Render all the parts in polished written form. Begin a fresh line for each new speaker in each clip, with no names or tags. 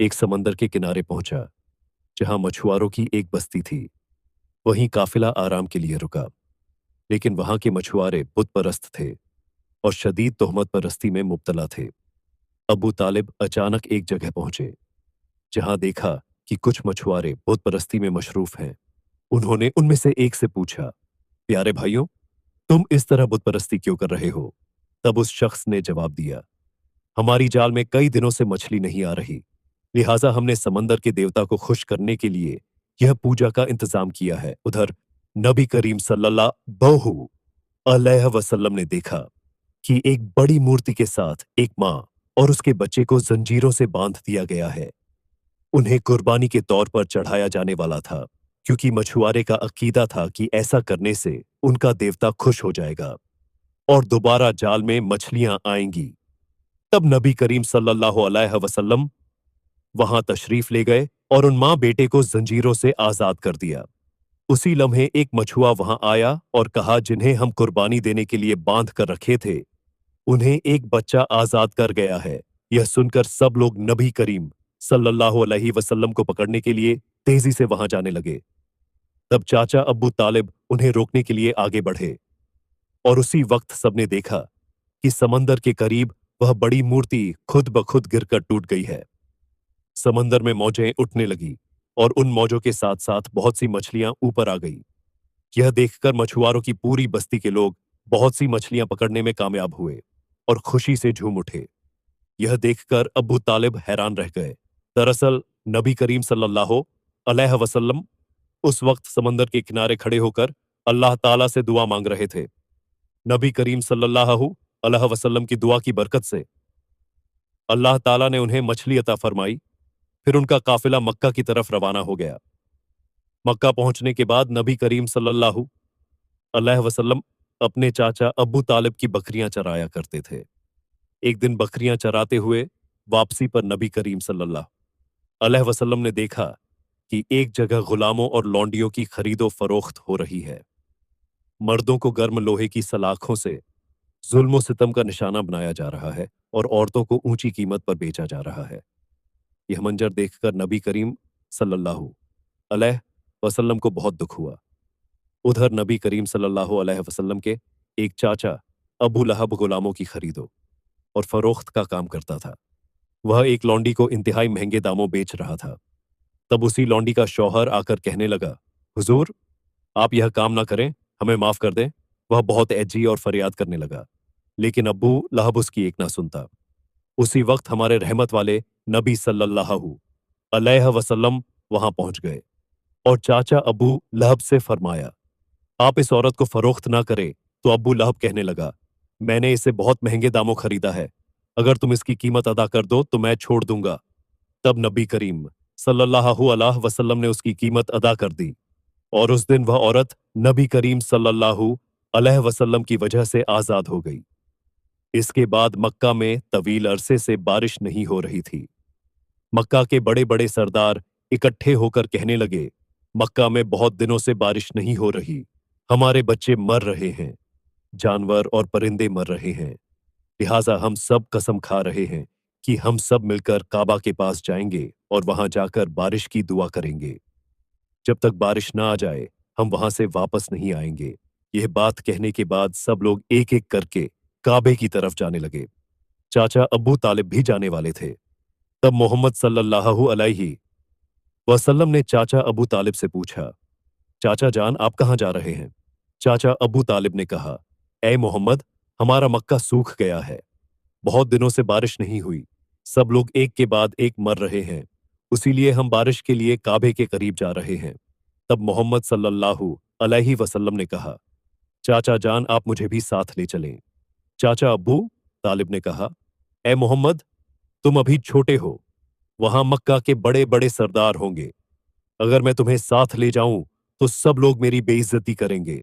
एक समंदर के किनारे पहुंचा, जहां मछुआरों की एक बस्ती थी। वहीं काफिला आराम के लिए रुका, लेकिन वहां के मछुआरे बुत परस्त थे और शदीद तोहमत परस्ती में मुब्तला थे। अबू तालिब अचानक एक जगह पहुंचे, जहां देखा कि कुछ मछुआरे बुत परस्ती में मशरूफ हैं। उन्होंने उनमें से एक से पूछा, प्यारे भाइयों, तुम इस तरह बुत परस्ती क्यों कर रहे हो? तब उस शख्स ने जवाब दिया, हमारी जाल में कई दिनों से मछली नहीं आ रही, लिहाजा हमने समंदर के देवता को खुश करने के लिए यह पूजा का इंतजाम किया है। उधर नबी करीम सल्लल्लाहु अलैहि वसल्लम ने देखा कि एक बड़ी मूर्ति के साथ एक मां और उसके बच्चे को जंजीरों से बांध दिया गया है। उन्हें कुर्बानी के तौर पर चढ़ाया जाने वाला था, क्योंकि मछुआरे का अकीदा था कि ऐसा करने से उनका देवता खुश हो जाएगा और दोबारा जाल में मछलियां आएंगी। तब नबी करीम सल्लल्लाहु अलैहि वसल्लम वहां तशरीफ ले गए और उन मां बेटे को जंजीरों से आजाद कर दिया। उसी लम्हे एक मछुआ वहां आया और कहा, जिन्हें हम कुर्बानी देने के लिए बांध कर रखे थे, उन्हें एक बच्चा आजाद कर गया है। यह सुनकर सब लोग नबी करीम सल्लल्लाहु अलैहि वसल्लम को पकड़ने के लिए तेजी से वहां जाने लगे। तब चाचा अब्बू तालिब उन्हें रोकने के लिए आगे बढ़े और उसी वक्त सबने देखा कि समंदर के करीब वह बड़ी मूर्ति खुद ब खुद गिरकर टूट गई है। समंदर में मौजें उठने लगी और उन मौजों के साथ साथ बहुत सी मछलियां ऊपर आ गई। यह देखकर मछुआरों की पूरी बस्ती के लोग बहुत सी मछलियां पकड़ने में कामयाब हुए और खुशी से झूम उठे। यह देखकर अब्बू तालिब हैरान रह गए। दरअसल नबी करीम सल्लल्लाहु अलैहि वसल्लम उस वक्त समंदर के किनारे खड़े होकर अल्लाह ताला से दुआ मांग रहे थे। नबी करीम सल्लल्लाहु अलैहि वसल्लम की दुआ की बरकत से अल्लाह ताला ने उन्हें मछली अता फरमाई। फिर उनका काफिला मक्का की तरफ रवाना हो गया। मक्का पहुंचने के बाद नबी करीम सल्लल्लाहु अलैहि वसल्लम अपने चाचा अब्बू तालिब की बकरियां चराया करते थे। एक दिन बकरियां चराते हुए वापसी पर नबी करीम सल्लल्लाहु अलैहि वसल्लम ने देखा कि एक जगह गुलामों और लौंडियों की खरीदो फरोख्त हो रही है। मर्दों को गर्म लोहे की सलाखों से जुल्म सितम का निशाना बनाया जा रहा है और औरतों को ऊंची कीमत पर बेचा जा रहा है। यह मंजर देखकर नबी करीम सल्लल्लाहु अलैहि वसल्लम को बहुत दुख हुआ। उधर नबी करीम सल्लल्लाहु अलैहि वसल्लम के एक चाचा अबू लहब गुलामों की खरीदो और फरोख्त का काम करता था। वह एक लौंडी को इंतहाई महंगे दामों बेच रहा था। तब उसी लौंडी का शौहर आकर कहने लगा, हुजूर, आप यह काम ना करें, हमें माफ कर दें। वह बहुत एजी और फरियाद करने लगा, लेकिन अब्बू लहब उसकी एक ना सुनता। उसी वक्त हमारे रहमत वाले नबी सल्लल्लाहु अलैहि वसल्लम वहां पहुंच गए और चाचा अबू लहब से फरमाया, आप इस औरत को फरोख्त ना करें। तो अब्बू लहब कहने लगा, मैंने इसे बहुत महंगे दामों खरीदा है, अगर तुम इसकी कीमत अदा कर दो तो मैं छोड़ दूंगा। तब नबी करीम सल्लल्लाहु अलैहि वसल्लम ने उसकी कीमत अदा कर दी और उस दिन वह औरत नबी करीम सल्लल्लाहु अलैहि वसल्लम की वजह से आजाद हो गई। इसके बाद मक्का में तवील अरसे से बारिश नहीं हो रही थी। मक्का के बड़े बड़े सरदार इकट्ठे होकर कहने लगे, मक्का में बहुत दिनों से बारिश नहीं हो रही, हमारे बच्चे मर रहे हैं, जानवर और परिंदे मर रहे हैं। लिहाजा हम सब कसम खा रहे हैं कि हम सब मिलकर काबा के पास जाएंगे और वहां जाकर बारिश की दुआ करेंगे। जब तक बारिश ना आ जाए, हम वहां से वापस नहीं आएंगे। यह बात कहने के बाद सब लोग एक एक करके काबे की तरफ जाने लगे। चाचा अब्बू तालिब भी जाने वाले थे। तब मोहम्मद सल्लल्लाहु अलैहि वसल्लम ने चाचा अबू तालिब से पूछा, चाचा जान, आप कहां जा रहे हैं? चाचा अबू तालिब ने कहा, ए मोहम्मद, हमारा मक्का सूख गया है, बहुत दिनों से बारिश नहीं हुई, सब लोग एक के बाद एक मर रहे हैं, उसीलिए हम बारिश के लिए काबे के करीब जा रहे हैं। तब मोहम्मद सल्लल्लाहु अलैहि वसल्लम ने कहा, चाचा जान, आप मुझे भी साथ ले चलें। चाचा अब्बू तालिब ने कहा, ए मोहम्मद, तुम अभी छोटे हो, वहां मक्का के बड़े बड़े सरदार होंगे, अगर मैं तुम्हें साथ ले जाऊं तो सब लोग मेरी बेइज्जती करेंगे।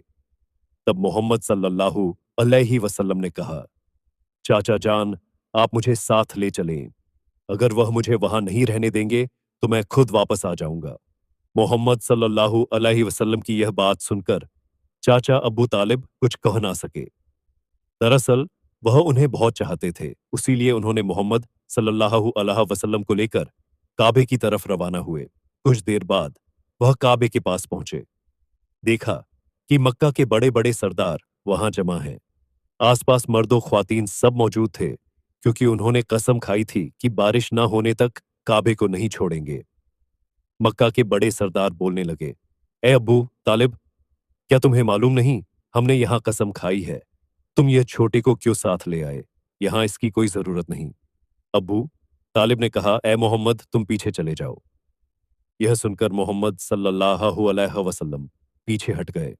तब मोहम्मद सल्लल्लाहु अलैहि वसल्लम ने कहा, चाचा जान, आप मुझे साथ ले चलें, अगर वह मुझे वहां नहीं रहने देंगे तो मैं खुद वापस आ जाऊंगा। मोहम्मद सल्लल्लाहु अलैहि वसल्लम की यह बात सुनकर चाचा अब्बू तालिब कुछ कह ना सके। दरअसल वह उन्हें बहुत चाहते थे, उसीलिए उन्होंने मोहम्मद सल्लल्लाहु अलैहि वसल्लम को लेकर काबे की तरफ रवाना हुए। कुछ देर बाद वह काबे के पास पहुंचे। देखा कि मक्का के बड़े बड़े सरदार वहां जमा हैं। आसपास मर्दो ख्वातीन सब मौजूद थे, क्योंकि उन्होंने कसम खाई थी कि बारिश न होने तक काबे को नहीं छोड़ेंगे। मक्का के बड़े सरदार बोलने लगे, ए अब्बू तालिब, क्या तुम्हें मालूम नहीं, हमने यहां कसम खाई है। तुम यह छोटे को क्यों साथ ले आए? यहां इसकी कोई जरूरत नहीं। अब्बू तालिब ने कहा, ए मोहम्मद, तुम पीछे चले जाओ। यह सुनकर मोहम्मद सल्लल्लाहु अलैहि वसल्लम पीछे हट गए।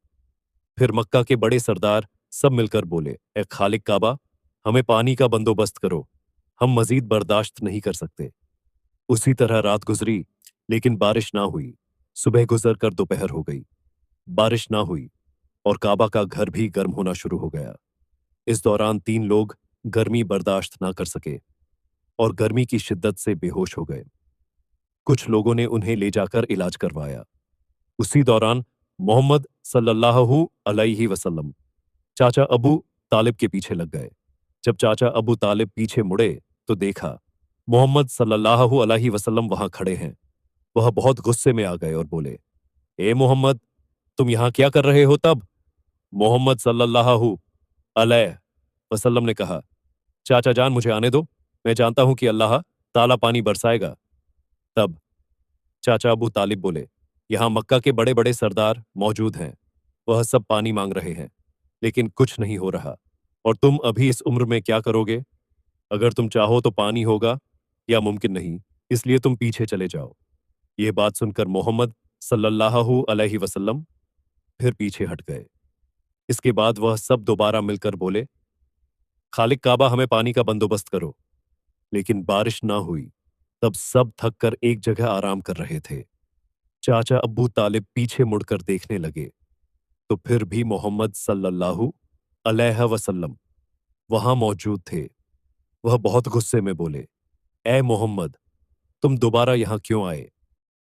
फिर मक्का के बड़े सरदार सब मिलकर बोले, ए खालिक काबा, हमें पानी का बंदोबस्त करो, हम मजीद बर्दाश्त नहीं कर सकते। उसी तरह रात गुजरी, लेकिन बारिश ना हुई। सुबह गुजर कर दोपहर हो गई, बारिश ना हुई, और काबा का घर भी गर्म होना शुरू हो गया। इस दौरान 3 लोग गर्मी बर्दाश्त ना कर सके और गर्मी की शिद्दत से बेहोश हो गए। कुछ लोगों ने उन्हें ले जाकर इलाज करवाया। उसी दौरान मोहम्मद सल्लल्लाहु अलैहि वसल्लम चाचा अबू तालिब के पीछे लग गए। जब चाचा अबू तालिब पीछे मुड़े तो देखा मोहम्मद सल्लल्लाहु अलैहि वसल्लम वहां खड़े हैं। वह बहुत गुस्से में आ गए और बोले, ए मोहम्मद, तुम यहां क्या कर रहे हो? तब मोहम्मद सल्लल्लाहु अलैहि वसल्लम ने कहा, चाचा जान, मुझे आने दो, मैं जानता हूं कि अल्लाह ताला पानी बरसाएगा। तब चाचा अबू तालिब बोले, यहां मक्का के बड़े बड़े सरदार मौजूद हैं, वह सब पानी मांग रहे हैं, लेकिन कुछ नहीं हो रहा, और तुम अभी इस उम्र में क्या करोगे? अगर तुम चाहो तो पानी होगा, या मुमकिन नहीं, इसलिए तुम पीछे चले जाओ। यह बात सुनकर मोहम्मद सल्लल्लाहु अलैहि वसल्लम फिर पीछे हट गए। इसके बाद वह सब दोबारा मिलकर बोले, खालिक काबा, हमें पानी का बंदोबस्त करो। लेकिन बारिश ना हुई। तब सब थक कर एक जगह आराम कर रहे थे। चाचा अब्बू तालिब पीछे मुड़कर देखने लगे, तो फिर भी मोहम्मद सल्लल्लाहु अलैहि वसल्लम वहां मौजूद थे। वह बहुत गुस्से में बोले, ए मोहम्मद, तुम दोबारा यहां क्यों आए?